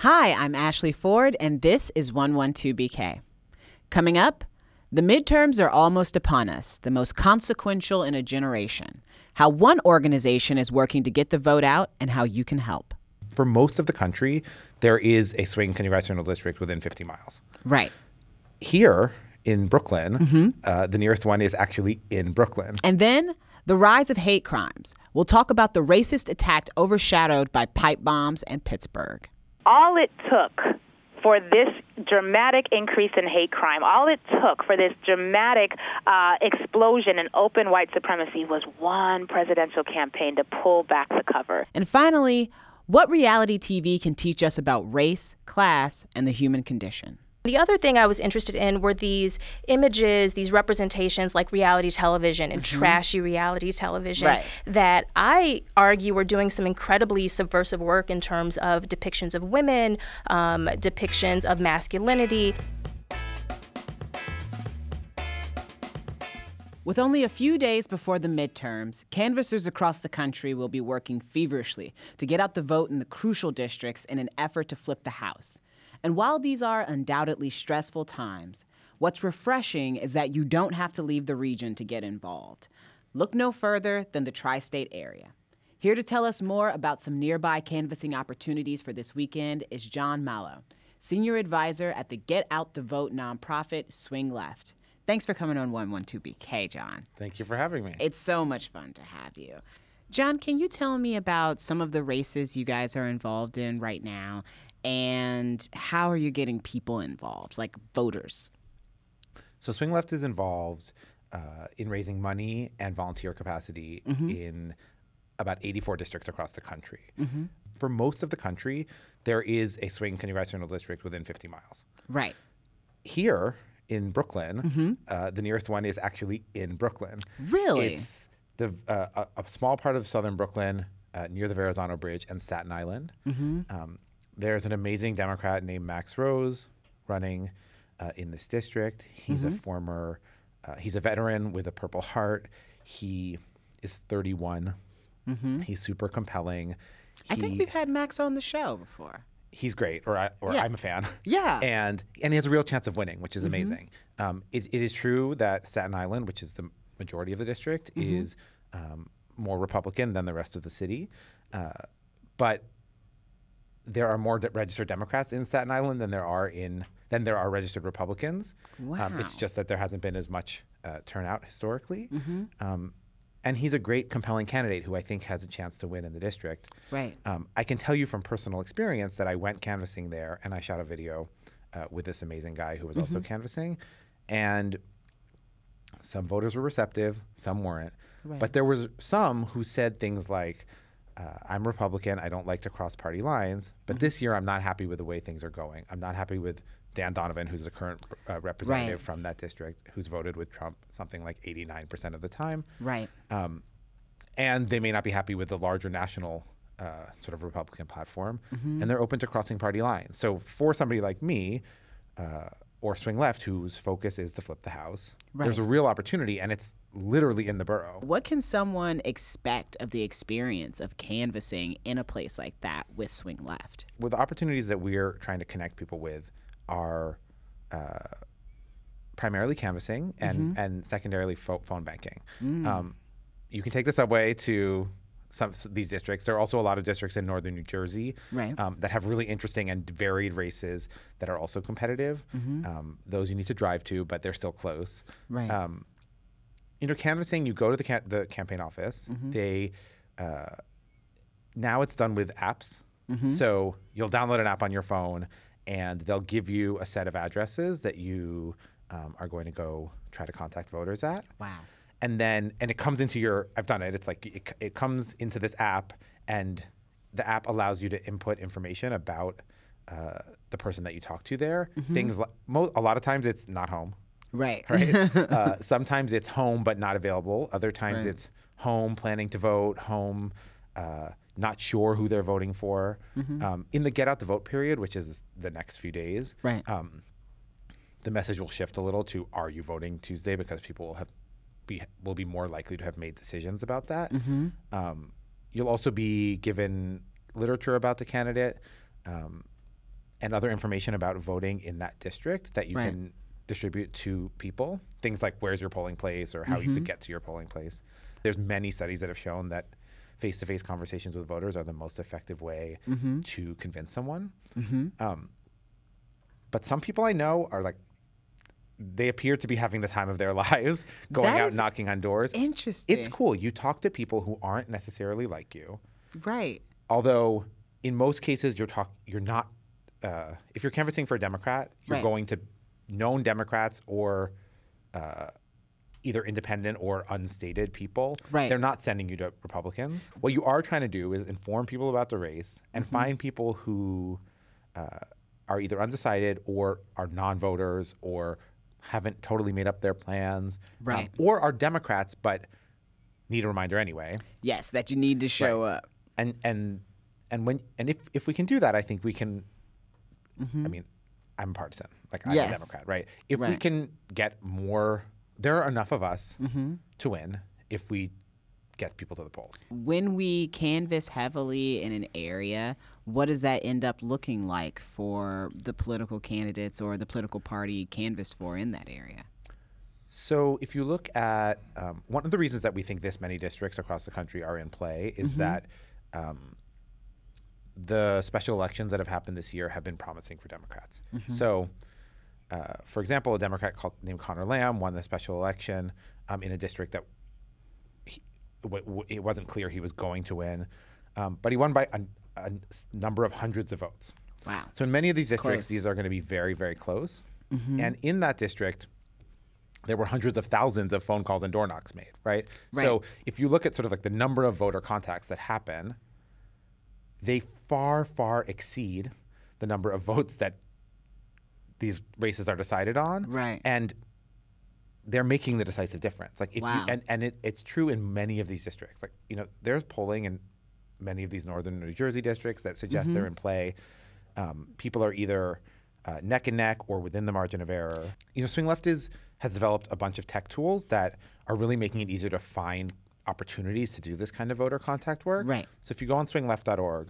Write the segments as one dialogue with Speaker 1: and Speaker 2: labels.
Speaker 1: Hi, I'm Ashley Ford, and this is 112BK. Coming up, the midterms are almost upon us, the most consequential in a generation. How one organization is working to get the vote out and how you can help.
Speaker 2: For most of the country, there is a swing congressional district within 50 miles.
Speaker 1: Right.
Speaker 2: Here in Brooklyn, the nearest one is actually in Brooklyn.
Speaker 1: And then the rise of hate crimes. We'll talk about the racist attack overshadowed by pipe bombs and Pittsburgh.
Speaker 3: All it took for this dramatic increase in hate crime, all it took for this dramatic explosion in open white supremacy was one presidential campaign to pull back the cover.
Speaker 1: And finally, what reality TV can teach us about race, class, and the human condition.
Speaker 4: The other thing I was interested in were these images, these representations like reality television and trashy reality television that I argue were doing some incredibly subversive work in terms of depictions of women, depictions of masculinity.
Speaker 1: With only a few days before the midterms, canvassers across the country will be working feverishly to get out the vote in the crucial districts in an effort to flip the House. And while these are undoubtedly stressful times, what's refreshing is that you don't have to leave the region to get involved. Look no further than the tri-state area. Here to tell us more about some nearby canvassing opportunities for this weekend is Jon Mallow, Senior Advisor at the Get Out the Vote nonprofit Swing Left. Thanks for coming on 112BK, Jon.
Speaker 2: Thank you for having me.
Speaker 1: It's so much fun to have you. Jon, can you tell me about some of the races you guys are involved in right now? And how are you getting people involved, like voters?
Speaker 2: So Swing Left is involved in raising money and volunteer capacity in about 84 districts across the country. For most of the country, there is a swing congressional district within 50 miles.
Speaker 1: Right.
Speaker 2: Here in Brooklyn, the nearest one is actually in Brooklyn.
Speaker 1: Really?
Speaker 2: It's a small part of southern Brooklyn near the Verrazano Bridge and Staten Island. There's an amazing Democrat named Max Rose running in this district. He's a former, he's a veteran with a Purple Heart. He is 31. He's super compelling.
Speaker 1: I think we've had Max on the show before.
Speaker 2: He's great, or I'm a fan.
Speaker 1: Yeah.
Speaker 2: And he has a real chance of winning, which is amazing. It is true that Staten Island, which is the majority of the district, is more Republican than the rest of the city. But there are more registered Democrats in Staten Island than there are registered Republicans.
Speaker 1: Wow.
Speaker 2: It's just that there hasn't been as much turnout historically. And he's a great, compelling candidate who I think has a chance to win in the district.
Speaker 1: Right.
Speaker 2: I can tell you from personal experience that I went canvassing there and I shot a video with this amazing guy who was also canvassing. And some voters were receptive, some weren't.
Speaker 1: Right.
Speaker 2: But there was some who said things like, I'm Republican, I don't like to cross party lines, but this year I'm not happy with the way things are going. I'm not happy with Dan Donovan, who's the current representative from that district, who's voted with Trump something like 89% of the time.
Speaker 1: Right.
Speaker 2: And they may not be happy with the larger national sort of Republican platform, and they're open to crossing party lines. So for somebody like me, or Swing Left, whose focus is to flip the House, there's a real opportunity, and it's literally in the borough.
Speaker 1: What can someone expect of the experience of canvassing in a place like that with Swing Left?
Speaker 2: Well, the opportunities that we're trying to connect people with are primarily canvassing and secondarily phone banking. You can take the subway to some of these districts. There are also a lot of districts in northern New Jersey that have really interesting and varied races that are also competitive. Those you need to drive to, but they're still close.
Speaker 1: Right.
Speaker 2: Canvassing, you go to the campaign office. They now it's done with apps. So you'll download an app on your phone, and they'll give you a set of addresses that you are going to go try to contact voters at.
Speaker 1: Wow.
Speaker 2: And it comes into I've done it. It's like it comes into this app, and the app allows you to input information about the person that you talk to there. Things like, a lot of times it's not home.
Speaker 1: Right.
Speaker 2: Sometimes it's home but not available. Other times it's home, planning to vote, home, not sure who they're voting for. In the Get Out the Vote period, which is the next few days, the message will shift a little to, are you voting Tuesday? Because people will be more likely to have made decisions about that. You'll also be given literature about the candidate. and other information about voting in that district that you can distribute to people. Things like where's your polling place or how you could get to your polling place. There's many studies that have shown that face-to-face conversations with voters are the most effective way to convince someone. But some people I know are like, they appear to be having the time of their lives, going out knocking on doors.
Speaker 1: Interesting.
Speaker 2: It's cool. You talk to people who aren't necessarily like you.
Speaker 1: Right.
Speaker 2: Although in most cases you're not if you're canvassing for a Democrat, you're going to known Democrats or either independent or unstated people.
Speaker 1: Right.
Speaker 2: They're not sending you to Republicans. What you are trying to do is inform people about the race and find people who are either undecided or are non-voters or haven't totally made up their plans, or are Democrats but need a reminder anyway.
Speaker 1: Yes, that you need to show up.
Speaker 2: And if we can do that, I think we can. I mean, I'm partisan. Like I'm a Democrat, right? If we can get more, there are enough of us to win if we get people to the polls. When
Speaker 1: we canvass heavily in an area, what does that end up looking like for the political candidates or the political party canvassed for in that area?
Speaker 2: So if you look at one of the reasons that we think this many districts across the country are in play is that the special elections that have happened this year have been promising for Democrats. So, for example, a Democrat named Connor Lamb won the special election in a district that it wasn't clear he was going to win, but he won by a number of hundreds of votes.
Speaker 1: Wow.
Speaker 2: So in many of these districts, these are going to be very, very close. And in that district, there were hundreds of thousands of phone calls and door knocks made, right? So if you look at sort of like the number of voter contacts that happen, they far, far exceed the number of votes that these races are decided on.
Speaker 1: Right.
Speaker 2: And they're making the decisive difference. Like if you, it's true in many of these districts. Like, you know, there's polling in many of these northern New Jersey districts that suggest they're in play. People are either neck and neck or within the margin of error. You know, Swing Left has developed a bunch of tech tools that are really making it easier to find opportunities to do this kind of voter contact work.
Speaker 1: Right.
Speaker 2: So if you go on swingleft.org,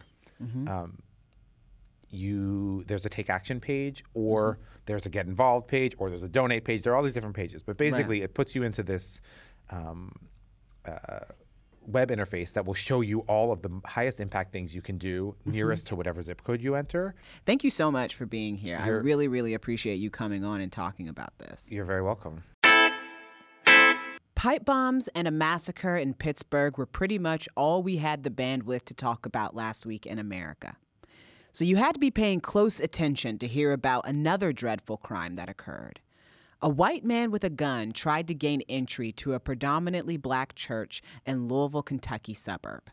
Speaker 2: there's a take action page, or there's a get involved page, or there's a donate page. There are all these different pages, but basically it puts you into this web interface that will show you all of the highest impact things you can do nearest to whatever zip code you enter.
Speaker 1: Thank you so much for being here. I really, really appreciate you coming on and talking about this.
Speaker 2: You're very welcome.
Speaker 1: Pipe bombs and a massacre in Pittsburgh were pretty much all we had the bandwidth to talk about last week in America. So you had to be paying close attention to hear about another dreadful crime that occurred. A white man with a gun tried to gain entry to a predominantly black church in Louisville, Kentucky suburb.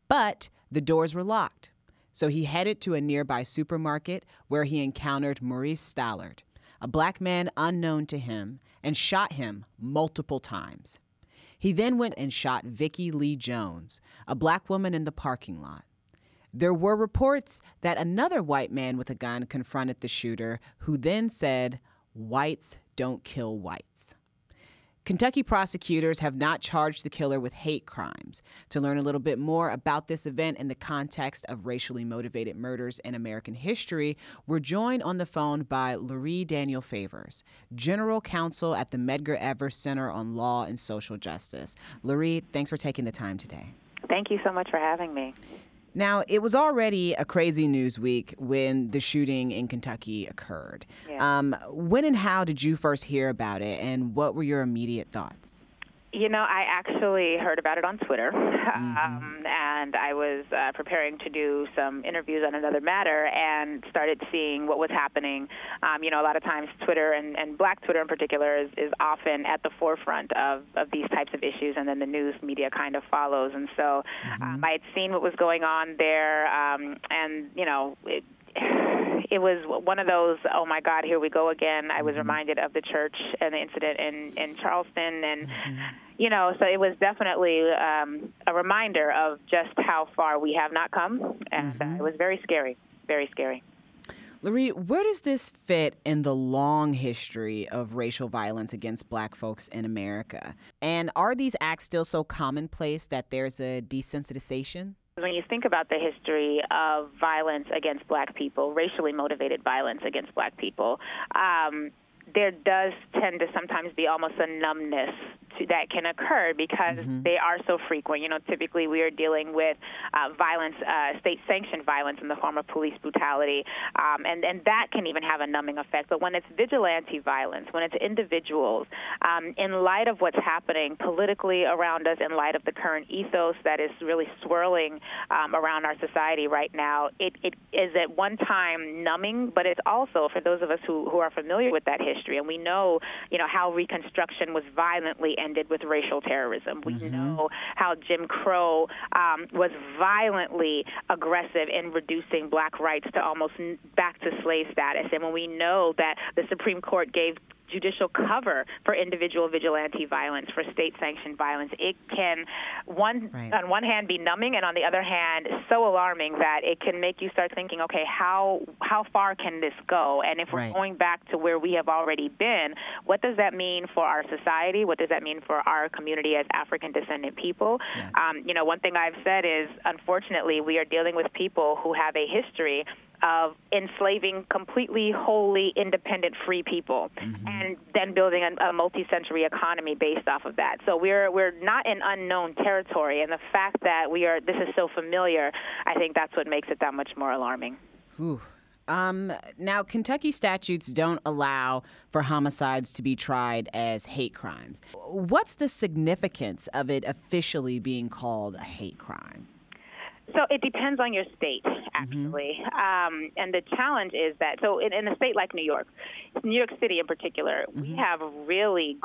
Speaker 1: But the doors were locked. So he headed to a nearby supermarket where he encountered Maurice Stallard, a black man unknown to him, and shot him multiple times. He then went and shot Vickie Lee Jones, a black woman in the parking lot. There were reports that another white man with a gun confronted the shooter, who then said, "Whites don't kill whites." Kentucky prosecutors have not charged the killer with hate crimes. To learn a little bit more about this event in the context of racially motivated murders in American history, we're joined on the phone by Lurie Daniel Favors, General Counsel at the Medgar Evers Center on Law and Social Justice. Lurie, thanks for taking the time today.
Speaker 3: Thank you so much for having me.
Speaker 1: Now, it was already a crazy news week when the shooting in Kentucky occurred. Yeah. When and how did you first hear about it, and what were your immediate thoughts?
Speaker 3: You know, I actually heard about it on Twitter, and I was preparing to do some interviews on another matter and started seeing what was happening. You know, a lot of times Twitter, and Black Twitter in particular, is often at the forefront of these types of issues, and then the news media kind of follows. And so I had seen what was going on there, and, you know, it was one of those, oh, my God, here we go again. I was reminded of the church and the incident in Charleston. And, you know, so it was definitely a reminder of just how far we have not come. And it was very scary, very scary.
Speaker 1: Lurie, where does this fit in the long history of racial violence against black folks in America? And are these acts still so commonplace that there's a desensitization?
Speaker 3: When you think about the history of violence against black people, racially motivated violence against black people, there does tend to sometimes be almost a numbness that can occur because they are so frequent. You know, typically we are dealing with violence, state-sanctioned violence in the form of police brutality, and that can even have a numbing effect. But when it's vigilante violence, when it's individuals, in light of what's happening politically around us, in light of the current ethos that is really swirling around our society right now, it is at one time numbing, but it's also, for those of us who are familiar with that history, and we know, how Reconstruction was violently ended with racial terrorism. We know how Jim Crow was violently aggressive in reducing black rights to almost back to slave status. And when we know that the Supreme Court gave judicial cover for individual vigilante violence, for state-sanctioned violence, it can, on one hand, be numbing, and on the other hand, so alarming that it can make you start thinking, okay, how far can this go? And if we're going back to where we have already been, what does that mean for our society? What does that mean for our community as African-descendant people? Yes. One thing I've said is, unfortunately, we are dealing with people who have a history of enslaving completely, wholly independent, free people, and then building a multi-century economy based off of that. So we're not in unknown territory, and the fact that this is so familiar, I think that's what makes it that much more alarming.
Speaker 1: Ooh. Now, Kentucky statutes don't allow for homicides to be tried as hate crimes. What's the significance of it officially being called a hate crime?
Speaker 3: So it depends on your state, actually. And the challenge is that, so in a state like New York City in particular, we have really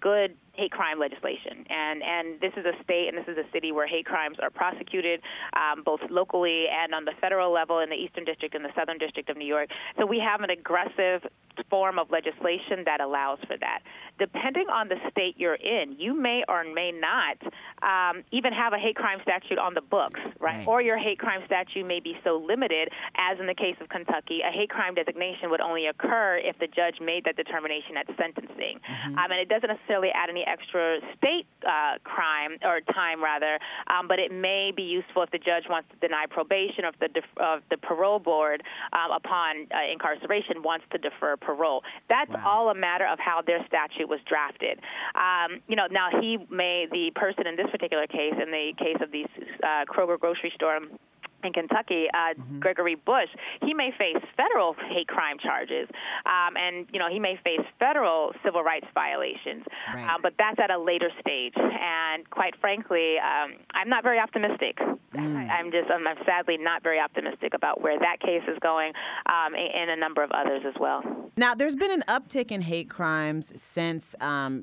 Speaker 3: good hate crime legislation. And this is a state and this is a city where hate crimes are prosecuted both locally and on the federal level in the Eastern District and the Southern District of New York. So we have an aggressive form of legislation that allows for that. Depending on the state you're in, you may or may not even have a hate crime statute on the books, right? Or your hate crime statute may be so limited, as in the case of Kentucky, a hate crime designation would only occur if the judge made that determination at sentencing. And it doesn't necessarily add any extra state crime or time, rather, but it may be useful if the judge wants to deny probation, or if the parole board upon incarceration wants to defer parole. That's all a matter of how their statute was drafted. Now the person in this particular case, in the case of the Kroger grocery store in Kentucky, Gregory Bush, he may face federal hate crime charges, and he may face federal civil rights violations, but that's at a later stage. And quite frankly, I'm not very optimistic. I'm sadly not very optimistic about where that case is going, and a number of others as well.
Speaker 1: Now, there's been an uptick in hate crimes since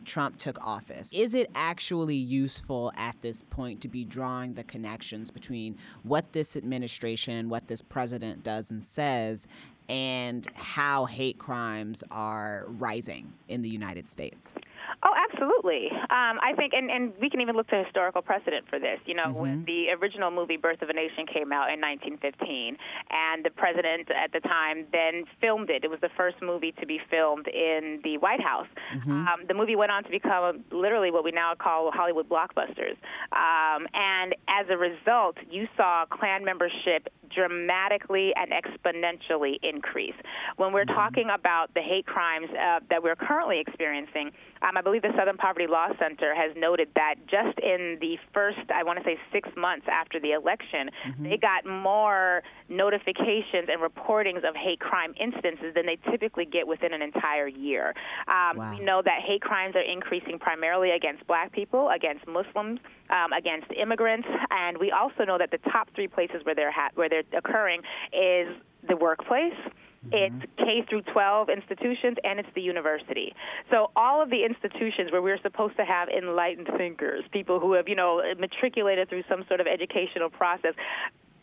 Speaker 1: Trump took office. Is it actually useful at this point to be drawing the connections between what this administration, what this president does and says, and how hate crimes are rising in the United States?
Speaker 3: Oh, absolutely. I think, and we can even look to historical precedent for this. When the original movie Birth of a Nation came out in 1915, and the president at the time then filmed it. It was the first movie to be filmed in the White House. The movie went on to become literally what we now call Hollywood blockbusters. And as a result, you saw Klan membership dramatically and exponentially increase. When we're talking about the hate crimes that we're currently experiencing, I believe the Southern Poverty Law Center has noted that just in the first, 6 months after the election, they got more notifications and reportings of hate crime instances than they typically get within an entire year. We know that hate crimes are increasing primarily against black people, against Muslims, against immigrants, and we also know that the top three places where they're occurring is the workplace, it's K through 12 institutions, and it's the university. So all of the institutions where we're supposed to have enlightened thinkers, people who have, matriculated through some sort of educational process,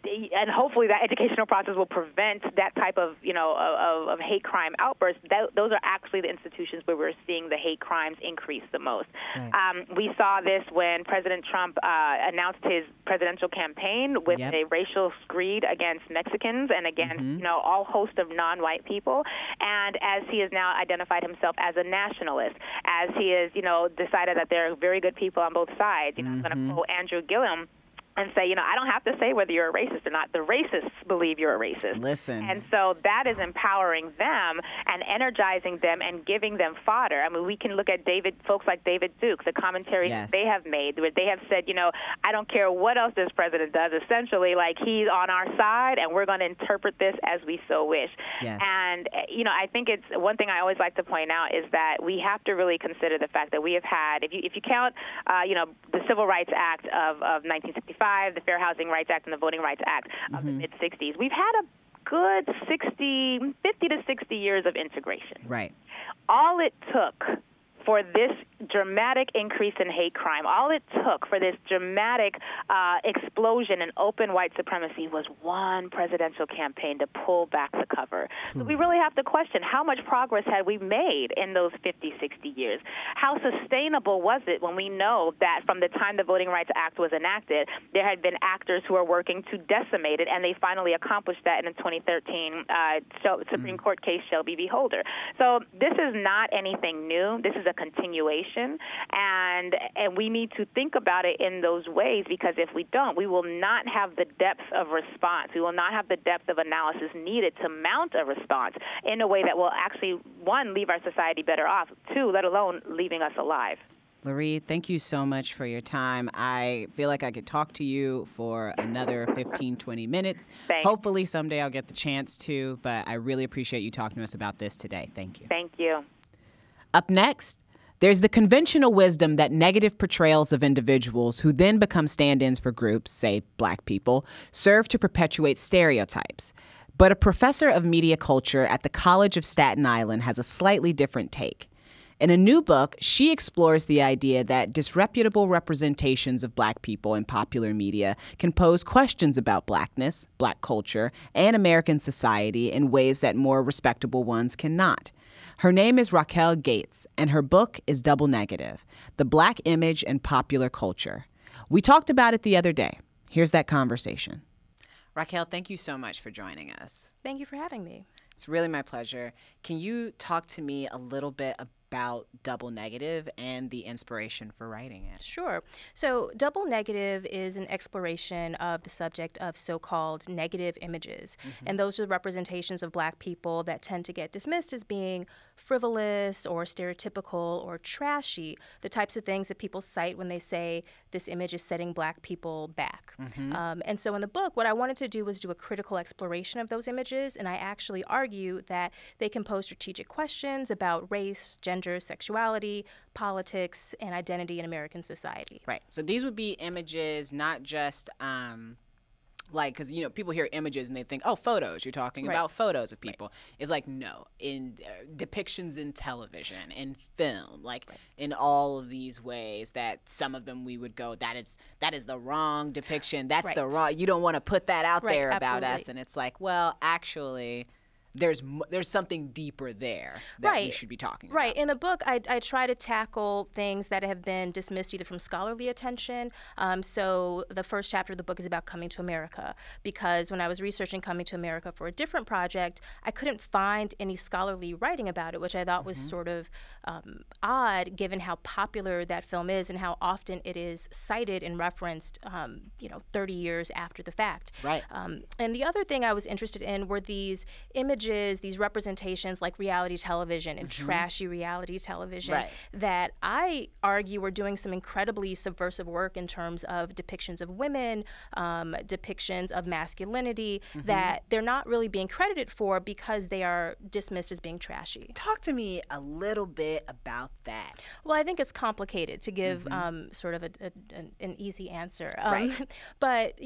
Speaker 3: and hopefully that educational process will prevent that type of, of hate crime outbursts. Those are actually the institutions where we're seeing the hate crimes increase the most. We saw this when President Trump announced his presidential campaign with a racial screed against Mexicans and against, all host of non-white people. And as he has now identified himself as a nationalist, as he has, decided that there are very good people on both sides. I'm going to quote Andrew Gillum, and say, I don't have to say whether you're a racist or not. The racists believe you're a racist.
Speaker 1: Listen.
Speaker 3: And so that is empowering them and energizing them and giving them fodder. I mean, we can look at folks like David Duke, the commentaries they have made, where they have said, I don't care what else this president does. Essentially, like, he's on our side, and we're going to interpret this as we so wish.
Speaker 1: Yes.
Speaker 3: And, I think it's one thing I always like to point out is that we have to really consider the fact that we have had, if you count, the Civil Rights Act of 1965, the Fair Housing Rights Act, and the Voting Rights Act of the mid-'60s, we've had a good 50 to 60 years of integration.
Speaker 1: Right.
Speaker 3: All it took for this dramatic increase in hate crime, all it took for this dramatic explosion in open white supremacy was one presidential campaign to pull back the cover. So we really have to question how much progress had we made in those 50, 60 years? How sustainable was it when we know that from the time the Voting Rights Act was enacted, there had been actors who were working to decimate it, and they finally accomplished that in the 2013 Supreme Court case, Shelby v. Holder. So this is not anything new. This is a continuation, and we need to think about it in those ways, because if we don't, we will not have the depth of response. We will not have the depth of analysis needed to mount a response in a way that will actually, one, leave our society better off, two, let alone leaving us alive.
Speaker 1: Lurie, thank you so much for your time. I feel like I could talk to you for another 15, 20 minutes.
Speaker 3: Thanks.
Speaker 1: Hopefully someday I'll get the chance to, but I really appreciate you talking to us about this today. Thank you.
Speaker 3: Thank you.
Speaker 1: Up next, there's the conventional wisdom that negative portrayals of individuals who then become stand-ins for groups, say Black people, serve to perpetuate stereotypes. But a professor of media culture at the College of Staten Island has a slightly different take. In a new book, she explores the idea that disreputable representations of Black people in popular media can pose questions about Blackness, Black culture, and American society in ways that more respectable ones cannot. Her name is Racquel J, and her book is Double Negative: The Black Image and Popular Culture. We talked about it the other day. Here's that conversation. Racquel, thank you so much for joining us.
Speaker 4: Thank you for having me.
Speaker 1: It's really my pleasure. Can you talk to me a little bit about Double Negative and the inspiration for writing it?
Speaker 4: Sure. So Double Negative is an exploration of the subject of so-called negative images. And those are representations of Black people that tend to get dismissed as being frivolous or stereotypical or trashy, the types of things that people cite when they say this image is setting Black people back. And so in the book, what I wanted to do was do a critical exploration of those images, and I actually argue that they can pose strategic questions about race, gender, sexuality, politics, and identity in American society.
Speaker 1: Right. So these would be images, not just like, because, people hear images and they think, oh, photos. You're talking about photos of people. It's like, no, in depictions in television, in film, like in all of these ways that some of them we would go, that is the wrong depiction. That's the wrong, you don't want to put that out there about us. And it's like, well, actually, there's something deeper there that we should be talking about.
Speaker 4: Right. In the book, I try to tackle things that have been dismissed either from scholarly attention. So the first chapter of the book is about coming to America, because when I was researching Coming to America for a different project, I couldn't find any scholarly writing about it, which I thought was sort of odd, given how popular that film is and how often it is cited and referenced, 30 years after the fact.
Speaker 1: Right.
Speaker 4: And the other thing I was interested in were these images, these representations like reality television and trashy reality television that I argue were doing some incredibly subversive work in terms of depictions of women, depictions of masculinity that they're not really being credited for because they are dismissed as being trashy.
Speaker 1: Talk to me a little bit about that.
Speaker 4: Well, I think it's complicated to give sort of an easy answer. But,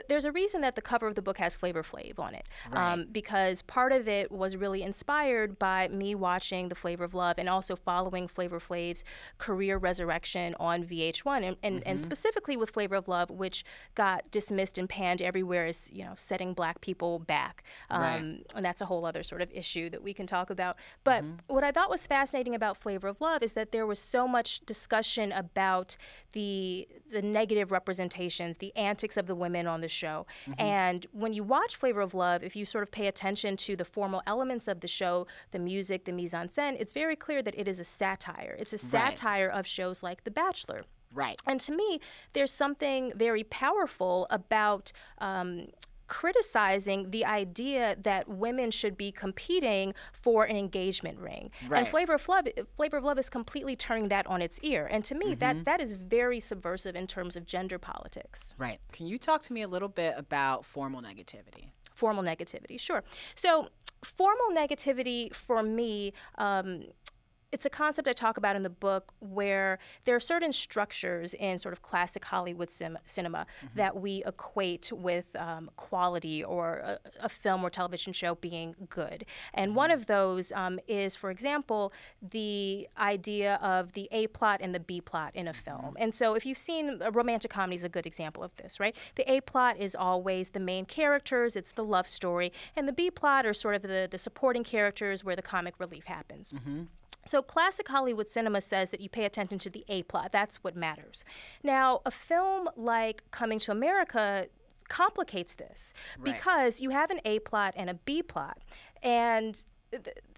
Speaker 4: there's a reason that the cover of the book has Flavor Flav on it, because part of it was really inspired by me watching The Flavor of Love and also following Flavor Flav's career resurrection on VH1, and specifically with Flavor of Love, which got dismissed and panned everywhere as, setting Black people back. And that's a whole other sort of issue that we can talk about. But what I thought was fascinating about Flavor of Love is that there was so much discussion about the negative representations, the antics of the women on the show. And when you watch Flavor of Love, if you sort of pay attention to the formal elements of the show, the music, the mise-en-scène, it's very clear that it is a satire. It's a satire of shows like The Bachelor.
Speaker 1: Right.
Speaker 4: And to me, there's something very powerful about criticizing the idea that women should be competing for an engagement ring.
Speaker 1: Right.
Speaker 4: And Flavor of Love is completely turning that on its ear. And to me, that is very subversive in terms of gender politics.
Speaker 1: Right. Can you talk to me a little bit about formal negativity?
Speaker 4: Formal negativity, sure. So formal negativity for me, it's a concept I talk about in the book where there are certain structures in sort of classic Hollywood cinema that we equate with quality or a film or television show being good. And one of those is, for example, the idea of the A plot and the B plot in a film. And so if you've seen, a romantic comedy is a good example of this, right? The A plot is always the main characters, it's the love story, and the B plot are sort of the supporting characters where the comic relief happens. So classic Hollywood cinema says that you pay attention to the A plot. That's what matters. Now, a film like Coming to America complicates this because you have an A plot and a B plot. And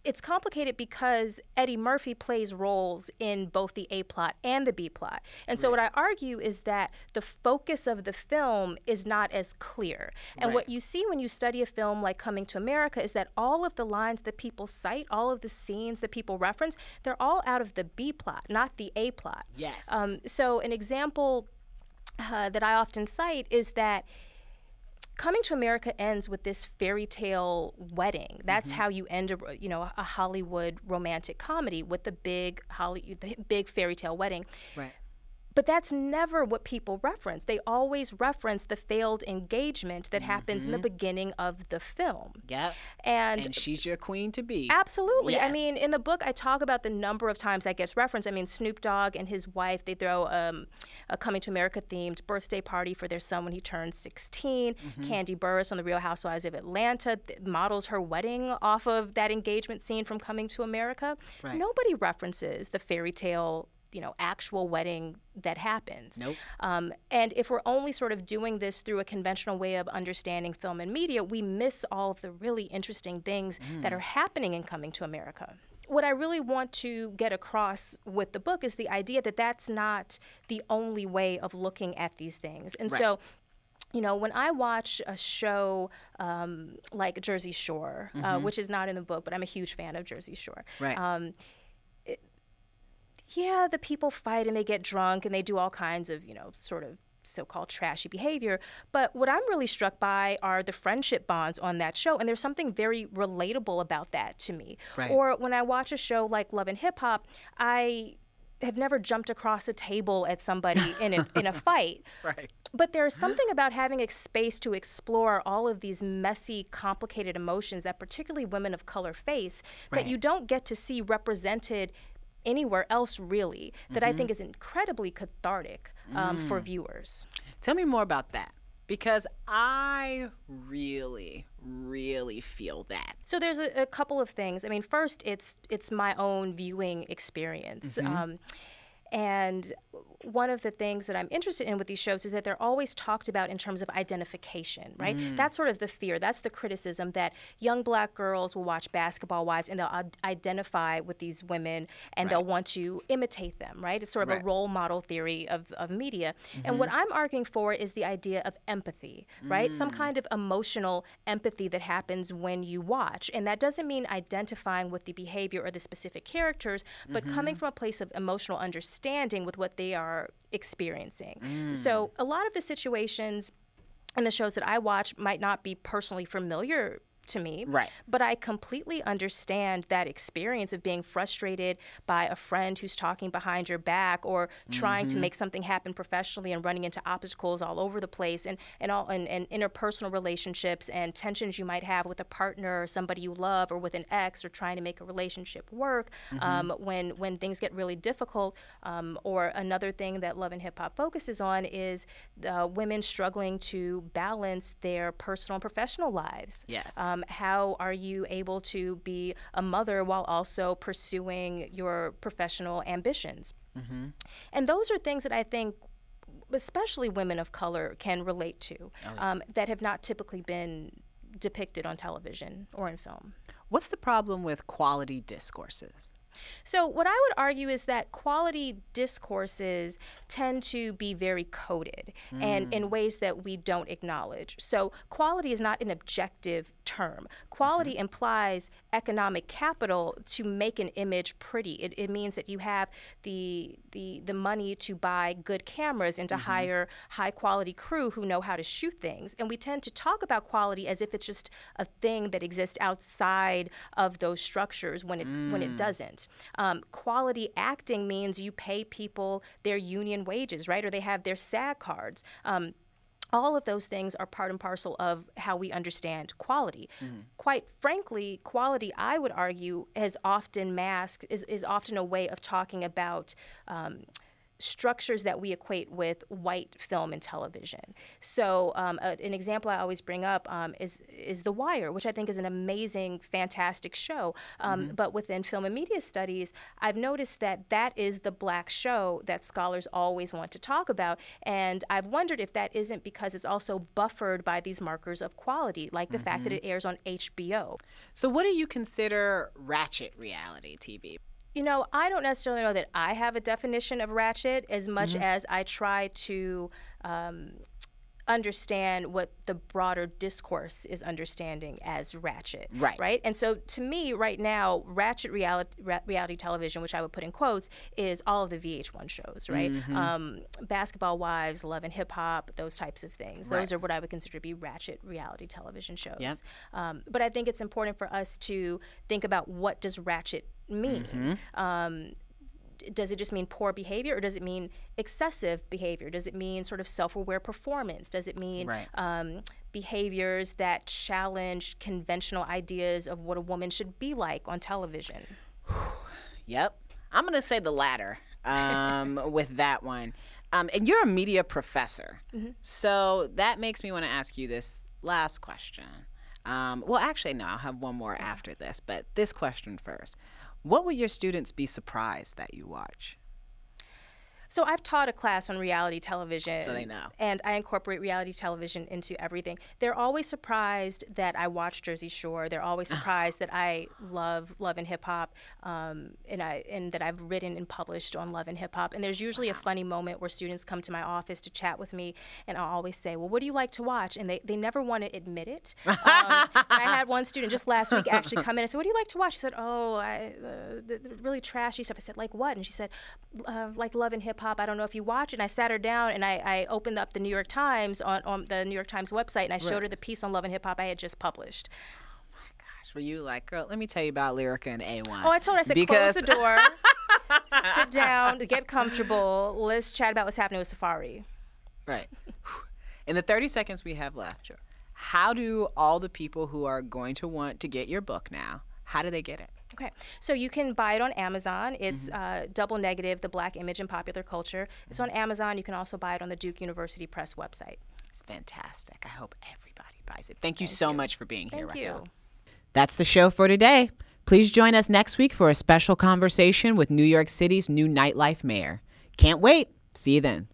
Speaker 4: it's complicated because Eddie Murphy plays roles in both the A plot and the B plot. And so what I argue is that the focus of the film is not as clear. And what you see when you study a film like Coming to America is that all of the lines that people cite, all of the scenes that people reference, they're all out of the B plot, not the A plot.
Speaker 1: Yes.
Speaker 4: So an example that I often cite is that Coming to America ends with this fairy tale wedding. That's how you end a Hollywood romantic comedy, with the big fairy tale wedding.
Speaker 1: Right.
Speaker 4: But that's never what people reference. They always reference the failed engagement that happens in the beginning of the film.
Speaker 1: Yep.
Speaker 4: And
Speaker 1: she's your queen to be.
Speaker 4: Absolutely.
Speaker 1: Yes.
Speaker 4: I mean, in the book, I talk about the number of times that gets referenced. I mean, Snoop Dogg and his wife, they throw a Coming to America themed birthday party for their son when he turns 16. Candy Burris on The Real Housewives of Atlanta models her wedding off of that engagement scene from Coming to America.
Speaker 1: Right.
Speaker 4: Nobody references the fairy tale, actual wedding that happens.
Speaker 1: Nope.
Speaker 4: And if we're only sort of doing this through a conventional way of understanding film and media, we miss all of the really interesting things that are happening in Coming to America. What I really want to get across with the book is the idea that that's not the only way of looking at these things. And so, when I watch a show like Jersey Shore, which is not in the book, but I'm a huge fan of Jersey Shore.
Speaker 1: Right.
Speaker 4: Yeah, the people fight and they get drunk and they do all kinds of, sort of so-called trashy behavior. But what I'm really struck by are the friendship bonds on that show. And there's something very relatable about that to me.
Speaker 1: Right.
Speaker 4: Or when I watch a show like Love and Hip Hop, I have never jumped across a table at somebody in a fight.
Speaker 1: Right.
Speaker 4: But there's something about having a space to explore all of these messy, complicated emotions that particularly women of color face that you don't get to see represented anywhere else, really, that I think is incredibly cathartic for viewers.
Speaker 1: Tell me more about that, because I really, really feel that.
Speaker 4: So there's a couple of things. I mean, first, it's my own viewing experience. And one of the things that I'm interested in with these shows is that they're always talked about in terms of identification, right? That's sort of the fear. That's the criticism that young black girls will watch Basketball Wives and they'll identify with these women and they'll want to imitate them, right? It's sort of a role model theory of media. And what I'm arguing for is the idea of empathy, right? Some kind of emotional empathy that happens when you watch. And that doesn't mean identifying with the behavior or the specific characters, but coming from a place of emotional understanding with what they are experiencing. So a lot of the situations in the shows that I watch might not be personally familiar to me, but I completely understand that experience of being frustrated by a friend who's talking behind your back or trying to make something happen professionally and running into obstacles all over the place, and interpersonal relationships and tensions you might have with a partner or somebody you love or with an ex, or trying to make a relationship work when things get really difficult. Or another thing that Love and Hip Hop focuses on is women struggling to balance their personal and professional lives.
Speaker 1: Yes.
Speaker 4: How are you able to be a mother while also pursuing your professional ambitions? And those are things that I think especially women of color can relate to, that have not typically been depicted on television or in film.
Speaker 1: What's the problem with quality discourses?
Speaker 4: So what I would argue is that quality discourses tend to be very coded and in ways that we don't acknowledge. So quality is not an objective term. Quality implies economic capital to make an image pretty. It means that you have the money to buy good cameras and to hire high quality crew who know how to shoot things. And we tend to talk about quality as if it's just a thing that exists outside of those structures when it doesn't. Quality acting means you pay people their union wages, right? Or they have their SAG cards. All of those things are part and parcel of how we understand quality. Quite frankly, quality, I would argue, is often often a way of talking about structures that we equate with white film and television. So an example I always bring up is The Wire, which I think is an amazing, fantastic show. But within film and media studies, I've noticed that that is the black show that scholars always want to talk about. And I've wondered if that isn't because it's also buffered by these markers of quality, like the fact that it airs on HBO.
Speaker 1: So what do you consider ratchet reality TV?
Speaker 4: You know, I don't necessarily know that I have a definition of ratchet as much as I try to understand what the broader discourse is understanding as ratchet. Right? And so to me right now, ratchet reality television, which I would put in quotes, is all of the VH1 shows, right? Basketball Wives, Love and Hip Hop, those types of things. Those are what I would consider to be ratchet reality television shows. But I think it's important for us to think about, what does ratchet mean? Does it just mean poor behavior, or does it mean excessive behavior? Does it mean sort of self-aware performance? Does it mean behaviors that challenge conventional ideas of what a woman should be like on television?
Speaker 1: Yep. I'm going to say the latter with that one. And you're a media professor. So that makes me want to ask you this last question. Well, actually, no, I'll have one more after this, but this question first. What would your students be surprised that you watch?
Speaker 4: So I've taught a class on reality television.
Speaker 1: So they know.
Speaker 4: And I incorporate reality television into everything. They're always surprised that I watch Jersey Shore. They're always surprised that I love Love and Hip Hop, and that I've written and published on Love and Hip Hop. And there's usually a funny moment where students come to my office to chat with me, and I'll always say, well, what do you like to watch? And they never want to admit it. I had one student just last week actually come in and say, what do you like to watch? She said, oh, the really trashy stuff. I said, like what? And she said, like Love and Hip Hop. I don't know if you watch it. And I sat her down and I opened up the New York Times on the New York Times website, and I showed her the piece on Love and Hip Hop I had just published.
Speaker 1: Oh my gosh. Were you like, girl, let me tell you about Lyrica and A1?
Speaker 4: Oh, I told her, I said, close the door, sit down, get comfortable, let's chat about what's happening with Safari.
Speaker 1: Right. In the 30 seconds we have left, how do all the people who are going to want to get your book now, how do they get it?
Speaker 4: Okay, so you can buy it on Amazon. It's Double Negative, The Black Image in Popular Culture. It's on Amazon. You can also buy it on the Duke University Press website.
Speaker 1: It's fantastic. I hope everybody buys it. Thank you so much for being here, Racquel.
Speaker 4: Thank you.
Speaker 1: That's the show for today. Please join us next week for a special conversation with New York City's new nightlife mayor. Can't wait. See you then.